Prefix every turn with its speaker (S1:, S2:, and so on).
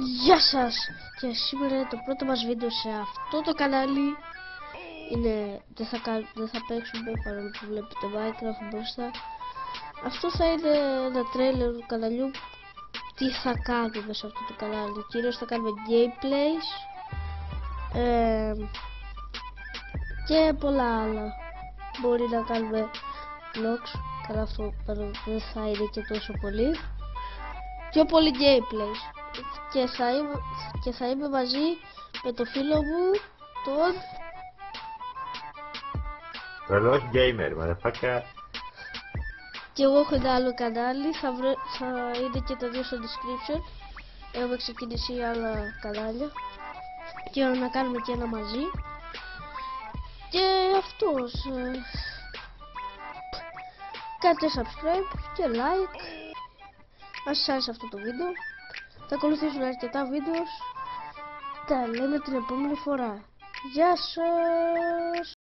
S1: Γεια σας! Και σήμερα είναι το πρώτο μας βίντεο σε αυτό το κανάλι. Δεν θα παίξουμε, παρόλο που βλέπετε Minecraft μπροστά. Αυτό θα είναι ένα τρέιλερ του καναλιού. Τι θα κάνουμε σε αυτό το κανάλι? Κυρίως θα κάνουμε gameplays και πολλά άλλα. Μπορεί να κάνουμε vlogs, καλά αυτό δεν θα είναι και τόσο πολύ. Πιο πολύ gameplays. Και θα είμαι μαζί με το φίλο μου τον
S2: Καλός gamer, motherfucker.
S1: και εγώ έχω ένα άλλο κανάλι, θα είναι και τα δύο στο description. Έχουμε ξεκινήσει άλλα κανάλια και να κάνουμε και ένα μαζί. Και αυτός κάντε subscribe και like αν σας άρεσε αυτό το βίντεο. Θα ακολουθήσουν αρκετά βίντεο. Τα λέμε την επόμενη φορά. Γεια σας!